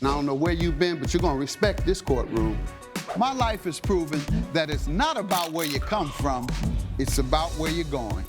I don't know where you've been, but you're gonna respect this courtroom. My life has proven that it's not about where you come from, it's about where you're going.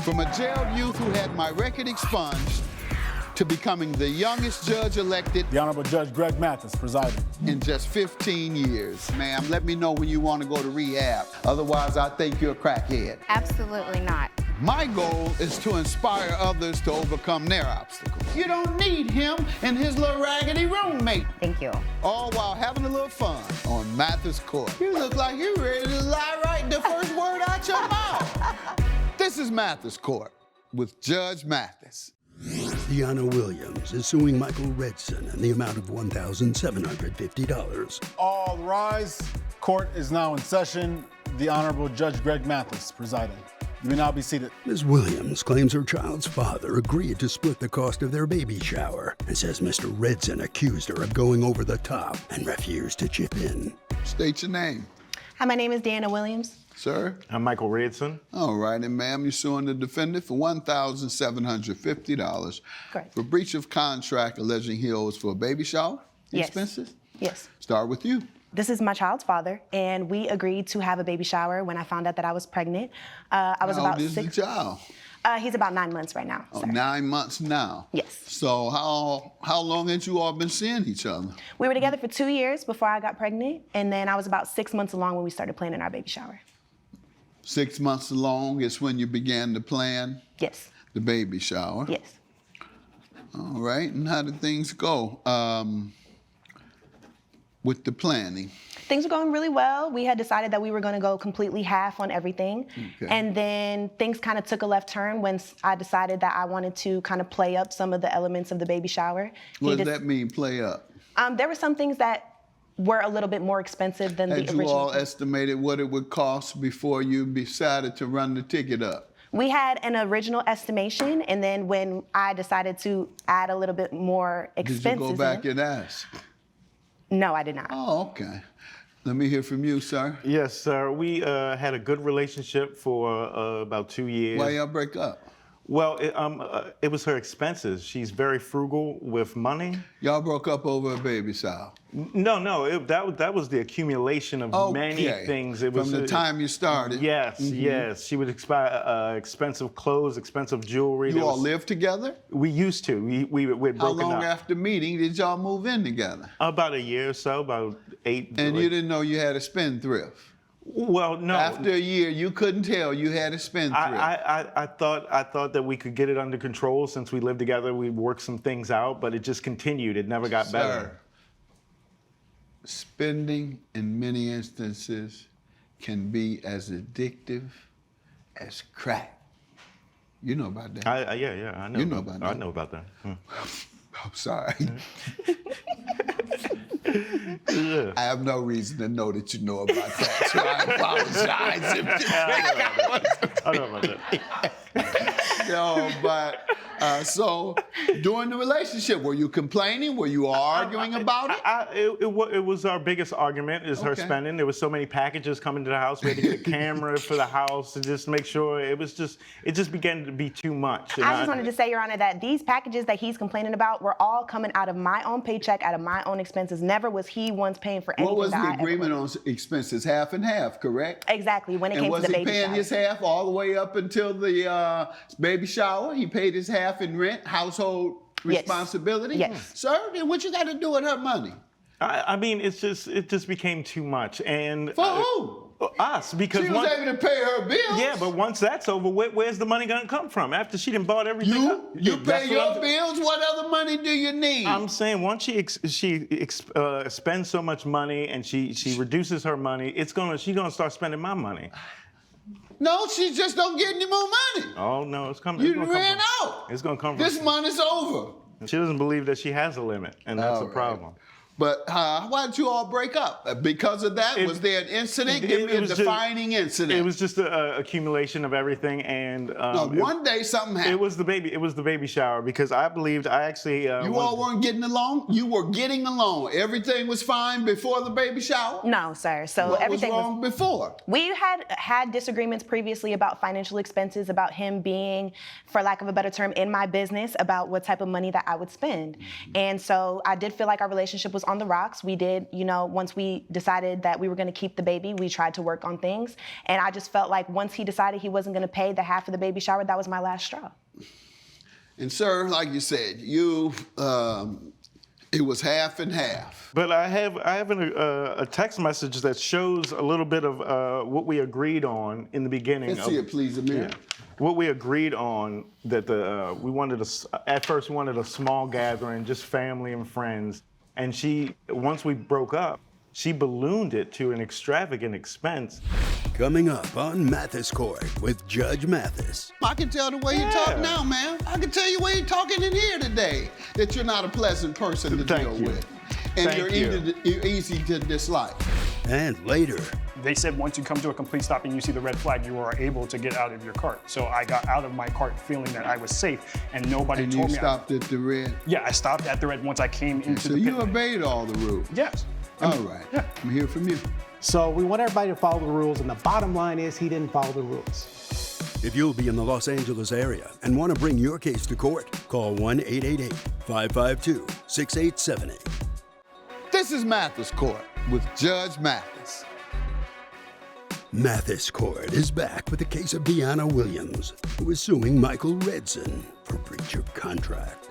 From a jailed youth who had my record expunged to becoming the youngest judge elected. The Honorable Judge Greg Mathis presiding. In just 15 years. Ma'am, let me know when you want to go to rehab. Otherwise, I think you're a crackhead. Absolutely not. My goal is to inspire others to overcome their obstacles. You don't need him and his little raggedy roommate. Thank you. All while having a little fun on Mathis Court. You look like you're ready to lie right the first word out your mouth. This is Mathis Court with Judge Mathis. Deanna Williams is suing Michael Redson in the amount of $1,750. All rise. Court is now in session. The Honorable Judge Greg Mathis presiding. You may now be seated. Ms. Williams claims her child's father agreed to split the cost of their baby shower and says Mr. Redson accused her of going over the top and refused to chip in. State your name. Hi, my name is Deanna Williams. Sir? I'm Michael Redson. All right, and ma'am, you're suing the defendant for $1,750 Correct. for breach of contract alleging he owes for a baby shower Yes. expenses? Yes. Start with you. This is my child's father, and we agreed to have a baby shower when I found out that I was pregnant. I was How about old is 6. the child? He's about 9 months right now. Oh, sir. 9 months now. Yes. So how long had you all been seeing each other? We were together for 2 years before I got pregnant, and then I was about 6 months along when we started planning our baby shower. 6 months along is when you began to plan Yes. the baby shower. Yes. All right, and how did things go with the planning? Things were going really well. We had decided that we were going to go completely half on everything. Okay. And then things kind of took a left turn when I decided that I wanted to kind of play up some of the elements of the baby shower. What does that mean, play up? There were some things that were a little bit more expensive than the Had original. you all estimated what it would cost before you decided to run the ticket up? We had an original estimation, and then when I decided to add a little bit more expenses. Did you go back and ask? No, I did not. Oh, okay. Let me hear from you, sir. Yes, sir. We had a good relationship for about 2 years. Why y'all break up? Well, it was her expenses. She's very frugal with money. Y'all broke up over a baby shower? No, that was the accumulation of many things. It was from the time you started? Yes, yes. She would expensive clothes, expensive jewelry. You all lived together? We used to. We'd broken How up. long after meeting did y'all move in together? About a year or so, about 8. And you didn't know you had a spendthrift? Well, no. After a year, you couldn't tell you had a spendthrift. I thought that we could get it under control since we lived together. We worked some things out, but it just continued. It never got better. Spending in many instances can be as addictive as crack. You know about that. Yeah, I know. You know about that. I know about that. I'm sorry. I have no reason to know that you know about that, so I apologize. I know about that. No, but so during the relationship, were you complaining? Were you arguing about it? It was our biggest argument is her spending. There was so many packages coming to the house. We had to get a camera for the house to just make sure it just began to be too much. I just wanted to say, Your Honor, that these packages that he's complaining about were all coming out of my own paycheck, out of my own expenses. Never was he once paying for anything. What was that the I ever agreement on wanted. expenses? Half and half, correct? Exactly, when it And came to the baby was he paying shower. his half all the way up until the baby shower? He paid his half in rent, household responsibility? Yes. Sir, then what you got to do with her money? I mean, it just became too much. And For who? Us, because She was able to pay her bills. Yeah, but once that's over, where's the money gonna come from? After she done bought everything up? You That's pay what your I'm- bills. What other money do you need? I'm saying once she spends so much money and she reduces her money, she's gonna start spending my money. No, she just don't get any more money. Oh no, it's coming. You ran out. It's gonna come from. This month is over. She doesn't believe that she has a limit, and that's All a right. problem. But why did you all break up? Because of that? Was there an incident? Give me a defining incident. It was just an accumulation of everything, and no, one day something happened. It was the baby shower, because I actually. You all weren't getting along? You were getting along. Everything was fine before the baby shower? No, sir. So everything was wrong before? We had disagreements previously about financial expenses, about him being, for lack of a better term, in my business, about what type of money that I would spend. And so I did feel like our relationship was on the rocks. We did, once we decided that we were going to keep the baby, we tried to work on things. And I just felt like once he decided he wasn't going to pay the half of the baby shower, that was my last straw. And sir, like you said, it was half and half. But I have a text message that shows a little bit of what we agreed on in the beginning. Let's see it, please, Amir. Yeah. What we agreed on, that at first we wanted a small gathering, just family and friends. And once we broke up, she ballooned it to an extravagant expense. Coming up on Mathis Court with Judge Mathis. I can tell the way you talk now, man. I can tell you the way you're talking in here today, that you're not a pleasant person to deal with. And you're easy to dislike. And later. They said once you come to a complete stop and you see the red flag, you are able to get out of your cart. So I got out of my cart feeling that I was safe, and nobody told me. And you stopped at the red? Yeah, I stopped at the red once I came into the pit. So you obeyed all the rules? Yes. All right. Yeah. Let me hear from you. So we want everybody to follow the rules, and the bottom line is he didn't follow the rules. If you'll be in the Los Angeles area and want to bring your case to court, call 1-888-552-6878. This is Mathis Court with Judge Mathis. Mathis Court is back with a case of Deanna Williams, who is suing Michael Redson for breach of contract.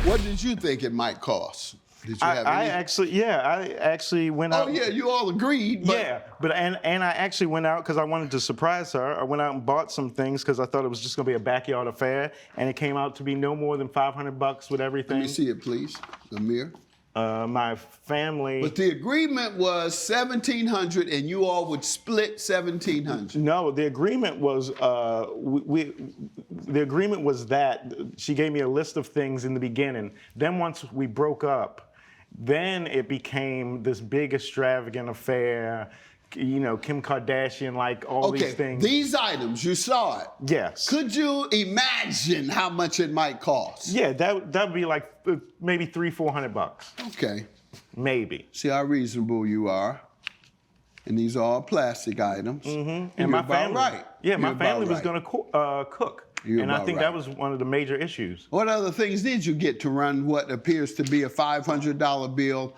What did you think it might cost? Did you have any? I actually went out. Oh yeah, you all agreed. But... Yeah, but I actually went out because I wanted to surprise her. I went out and bought some things because I thought it was just going to be a backyard affair, and it came out to be no more than $500 with everything. Let me see it, please, Amir. My family. But the agreement was $1,700, and you all would split $1,700. No, the agreement was the agreement was that she gave me a list of things in the beginning. Then once we broke up, then it became this big extravagant affair. Kim Kardashian, like all these things. These items, you saw it. Yes. Could you imagine how much it might cost? Yeah, that'd be like maybe $300-400. Okay. Maybe. See how reasonable you are. And these are all plastic items. Mm-hmm. And my family. Right. Yeah, my family was going to cook. And I think that was one of the major issues. What other things did you get to run what appears to be a $500 bill?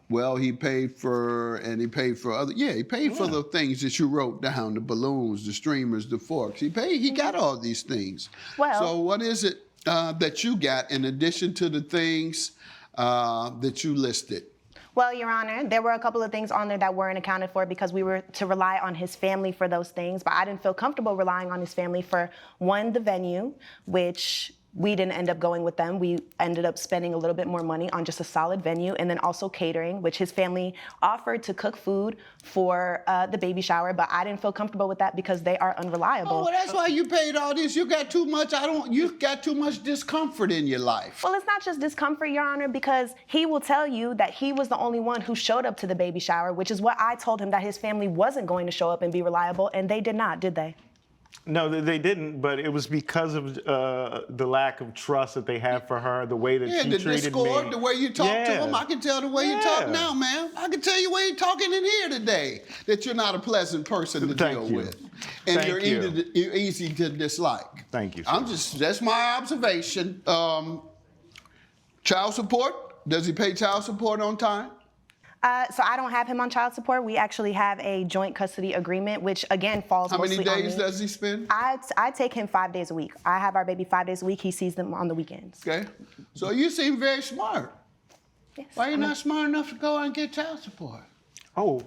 Well, he paid for other. Yeah, he paid for the things that you wrote down: the balloons, the streamers, the forks. He got all these things. Well, so what is it that you got in addition to the things that you listed? Well, Your Honor, there were a couple of things on there that weren't accounted for because we were to rely on his family for those things, but I didn't feel comfortable relying on his family for, one, the venue, which we didn't end up going with them. We ended up spending a little bit more money on just a solid venue, and then also catering, which his family offered to cook food for the baby shower, but I didn't feel comfortable with that because they are unreliable. Oh, well, that's why you paid all this. You got too much. You got too much discomfort in your life. Well, it's not just discomfort, Your Honor, because he will tell you that he was the only one who showed up to the baby shower, which is what I told him, that his family wasn't going to show up and be reliable, and they did not, did they? No, they didn't, but it was because of the lack of trust that they have for her, the way that she treated me. Yeah, the discord, the way you talk to him. I can tell the way you talk now, man. I can tell you the way you're talking in here today, that you're not a pleasant person to deal with. And you're easy to dislike. Thank you, sir. That's my observation. Child support, does he pay child support on time? So I don't have him on child support. We actually have a joint custody agreement, which again falls mostly on me. How many days does he spend? I take him 5 days a week. I have our baby 5 days a week. He sees them on the weekends. Okay. So you seem very smart. Yes. Why are you not smart enough to go and get child support? Oh.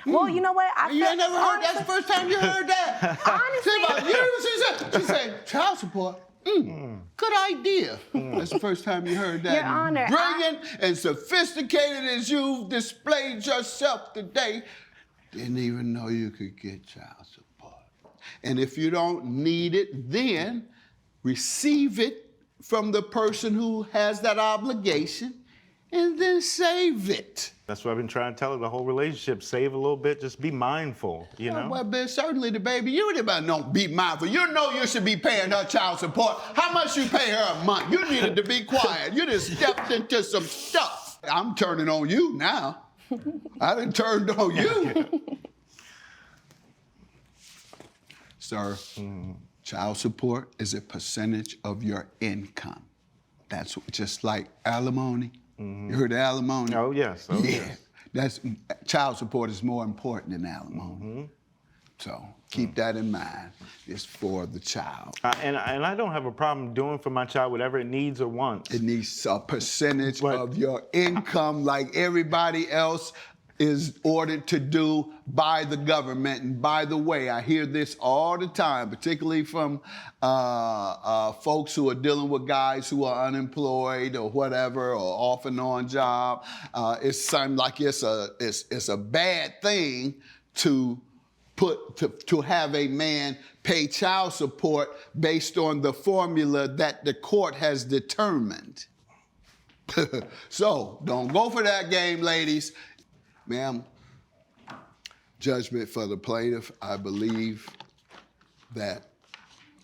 Well, you know what? You ain't never heard that? That's the first time you heard that? Honestly. She said, child support? Good idea. That's the first time you heard that. Your Honor, Brilliant and sophisticated as you've displayed yourself today, didn't even know you could get child support. And if you don't need it, then receive it from the person who has that obligation and then save it. That's what I've been trying to tell her the whole relationship. Save a little bit, just be mindful, you know? Well, but certainly the baby, you don't be mindful. You know you should be paying her child support. How much you pay her a month? You needed to be quiet. You just stepped into some stuff. I'm turning on you now. I done turned on you. Sir, child support is a percentage of your income. That's just like alimony. You heard of alimony? Oh, yes. Oh, yeah. Yes. Child support is more important than alimony. So keep that in mind. It's for the child. And I don't have a problem doing for my child whatever it needs or wants. It needs a percentage of your income like everybody else is ordered to do by the government. And by the way, I hear this all the time, particularly from folks who are dealing with guys who are unemployed or whatever, or off and on job. It seems like it's a bad thing to have a man pay child support based on the formula that the court has determined. So don't go for that game, ladies. Ma'am, judgment for the plaintiff. I believe that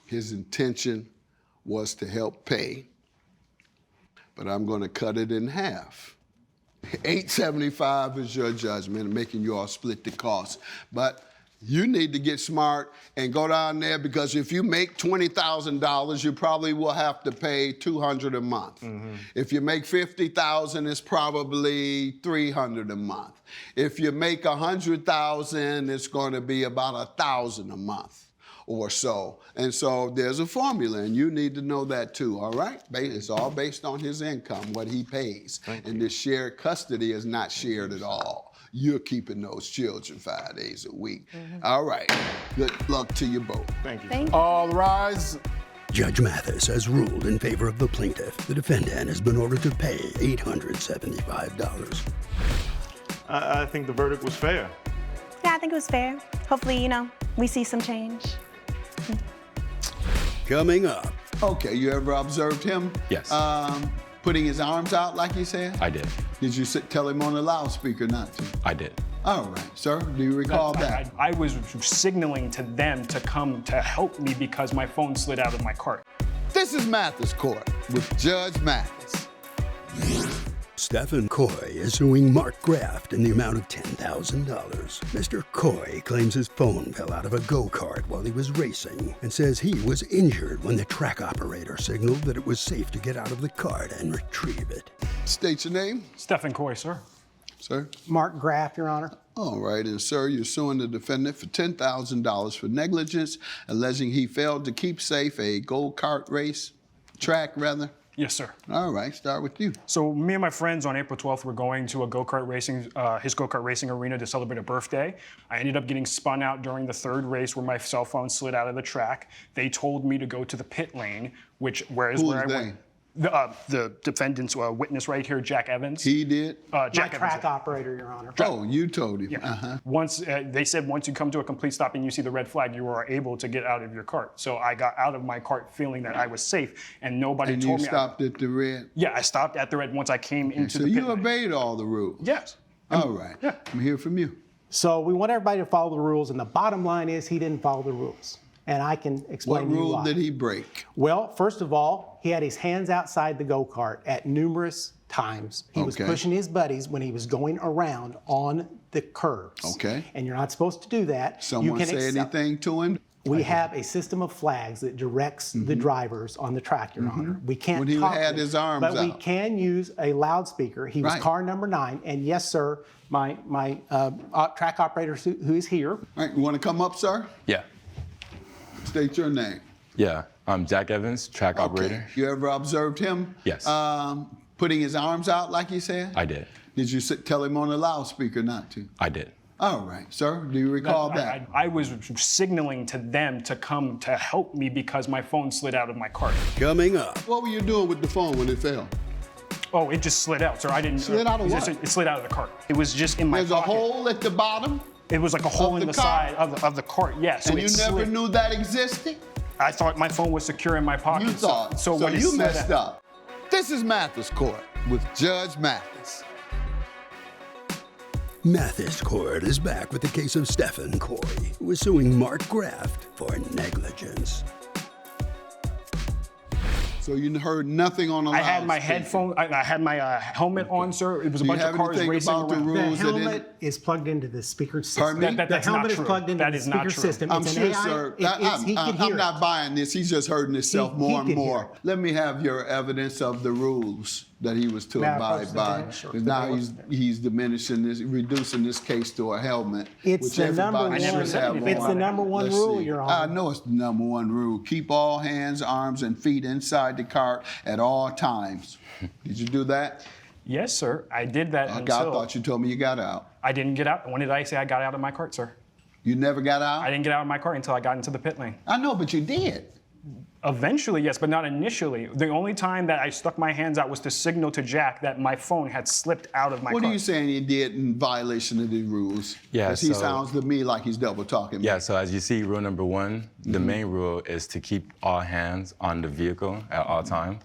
his intention was to help pay, but I'm going to cut it in half. $875 is your judgment, making you all split the cost. But you need to get smart and go down there, because if you make $20,000, you probably will have to pay $200 a month. If you make $50,000, it's probably $300 a month. If you make $100,000, it's going to be about $1,000 a month or so. And so there's a formula, and you need to know that too, all right? It's all based on his income, what he pays. And the shared custody is not shared at all. You're keeping those children 5 days a week. All right. Good luck to you both. Thank you. Thank you. All rise. Judge Mathis has ruled in favor of the plaintiff. The defendant has been ordered to pay $875. I think the verdict was fair. Yeah, I think it was fair. Hopefully, we see some change. Coming up. Okay, you ever observed him? Yes. Putting his arms out like he said? I did. Did you tell him on the loudspeaker not to? I did. All right, sir. Do you recall that? I was signaling to them to come to help me because my phone slid out of my cart. This is Mathis Court with Judge Mathis. Stephen Coy is suing Mark Graft in the amount of $10,000. Mr. Coy claims his phone fell out of a go-kart while he was racing and says he was injured when the track operator signaled that it was safe to get out of the cart and retrieve it. State your name, Stephen Coy, sir. sir. Mark Graff, Your Honor. All right, and sir, you're suing the defendant for $10,000 for negligence, alleging he failed to keep safe a go-kart track. Yes, sir. All right, start with you. So me and my friends on April 12th were going to a go-kart racing, his go-kart racing arena to celebrate a birthday. I ended up getting spun out during the third race where my cell phone slid out of the track. They told me to go to the pit lane, where I went. The defendant's witness right here, Jack Evans. He did? Jack Track Evans. operator, Your Honor. Oh, you told him. Yeah. Once they said once you come to a complete stop and you see the red flag, you are able to get out of your cart. So I got out of my cart feeling that I was safe, and nobody And told you me. stopped at the red? Yeah, I stopped at the red once I came into So the pit you lane. obeyed all the rules? Yes. All right. Yeah. Let me hear from you. So we want everybody to follow the rules, and the bottom line is he didn't follow the rules. And I can explain What to you rule why. did he break? Well, first of all, he had his hands outside the go-kart at numerous times. He was Okay. pushing his buddies when he was going around on the curbs. Okay. And you're not supposed to do that. Someone say anything to him? We have a system of flags that directs the drivers on the track, Your Honor. We can't When he talk had to his them, arms but we out. can use a loudspeaker. He was Right. car number 9, and yes, sir, my track operator who is here. All right, you want to come up, sir? Yeah. State your name. Yeah. I'm Jack Evans, track operator. You ever observed him? Yes. Putting his arms out like he said? I did. Did you tell him on the loudspeaker not to? I did. All right, sir. Do you recall that? I was signaling to them to come to help me because my phone slid out of my cart. Coming up. What were you doing with the phone when it fell? Oh, it just slid out, sir. I didn't. Slid out of what? It slid out of the cart. It was just in my There's pocket. a hole at the bottom? It was like a hole of in the the car? side of the cart. Yeah. So And it you never slid. knew that existed? I thought my phone was secure in my pocket. You thought. So when it you slid messed out- up. This is Mathis Court with Judge Mathis. Mathis Court is back with the case of Stephen Coy, who is suing Mark Graft for negligence. So you heard nothing on the I had my loudspeaker. headphone. I had my helmet on, sir. It was a Do you bunch of have cars anything racing about the around. rules? The that helmet is plugged into the speaker system. Pardon me? The That's not helmet is true. plugged into That the is not speaker true. system. I'm It's an sure, AI. sir. He can hear I'm not it. buying this. He's just hurting himself He more and can hear more. it. Let me have your evidence of the rules that he was to May I abide approach the by. bench? Sure. 'Cause now he's diminishing this, reducing this case to a helmet. It's which the number everybody one. should have It's on. the number one Let's rule, see. Your I Honor. know it's the number one rule. Keep all hands, arms, and feet inside the cart at all times. Did you do that? Yes, sir. I did that I until thought you told me you got out. I didn't get out. When did I say I got out of my cart, sir? You never got out? I didn't get out of my cart until I got into the pit lane. I know, but you did. Eventually, yes, but not initially. The only time that I stuck my hands out was to signal to Jack that my phone had slipped out of my What cart. are you saying you did in violation of the rules? Yeah, 'Cause he so- sounds to me like he's double talking. Yeah, so as you see, rule number one, the main rule is to keep all hands on the vehicle at all time,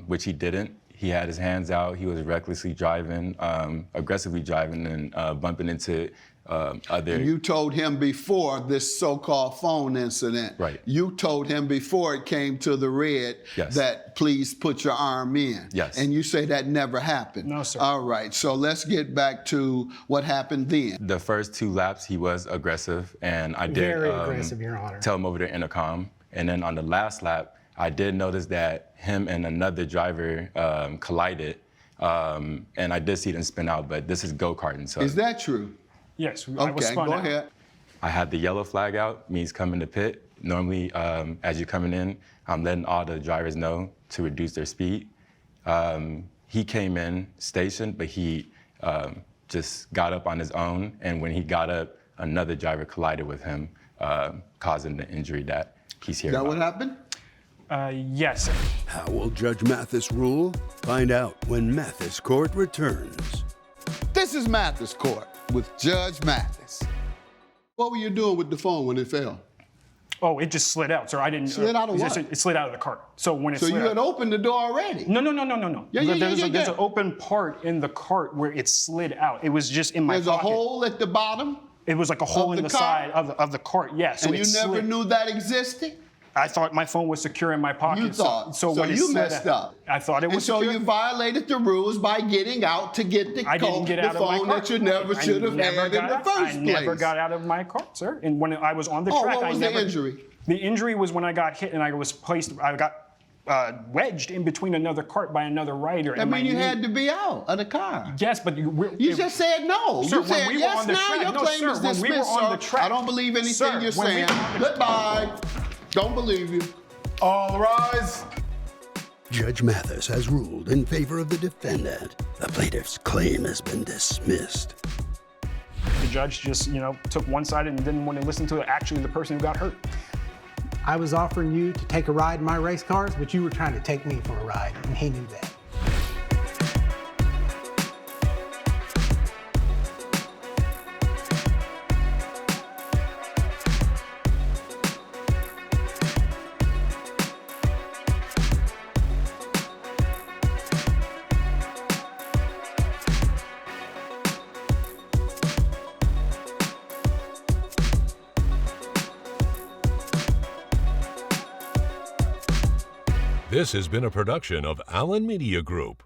which he didn't. He had his hands out. He was recklessly driving, aggressively driving, and bumping into other. You told him before this so-called phone incident. Right. You told him before it came to the red Yes. that please put your arm in. Yes. And you say that never happened. No, sir. All right. So let's get back to what happened then. The first 2 laps, he was aggressive, and I did Very aggressive, Your Honor. tell him over the intercom. And then on the last lap, I did notice that him and another driver collided, and I did see them spin out. But this is go-karting, so Is that true? Yes, I was Okay, spun go out. ahead. I had the yellow flag out, means coming to pit. Normally, as you're coming in, I'm letting all the drivers know to reduce their speed. He came in stationed, but he just got up on his own. And when he got up, another driver collided with him, causing the injury that he's here Is that about. what happened? Yes. How will Judge Mathis rule? Find out when Mathis Court returns. This is Mathis Court with Judge Mathis. What were you doing with the phone when it fell? Oh, it just slid out, sir. I didn't. Slid out of it's what? just- It slid out of the cart. So when it So slid you had out, opened the door already. No. Yeah, There's yeah. an open part in the cart where it slid out. It was just in my There's a pocket. hole at the bottom, It was like a hole of in the the car? side of the cart. Yeah. So and it you never slid. knew that existed? I thought my phone was secure in my pocket. You thought. So when it you slid messed out, up. I thought it And was so secure. you violated the rules by getting out to get the I didn't get out of my phone cart. that you never I should have never had in got the out- first I place. never got out of my cart, sir. And when I was on the Oh, track, what was I the never. injury? The injury was when I got hit and I was placed. I got wedged in between another cart by another rider. I mean, you had to be out of the car. Yes, but You just said no. Sir, you when said we were yes on the now. track- Your no, claim sir, is when we were dismissed, on the sir. track- I don't believe anything Sir, you're when we saying. were on the- Goodbye. Don't believe you. All rise. Judge Mathis has ruled in favor of the defendant. The plaintiff's claim has been dismissed. The judge just, took one side and didn't want to listen to actually the person who got hurt. I was offering you to take a ride in my race cars, but you were trying to take me for a ride, and he knew that. This has been a production of Allen Media Group.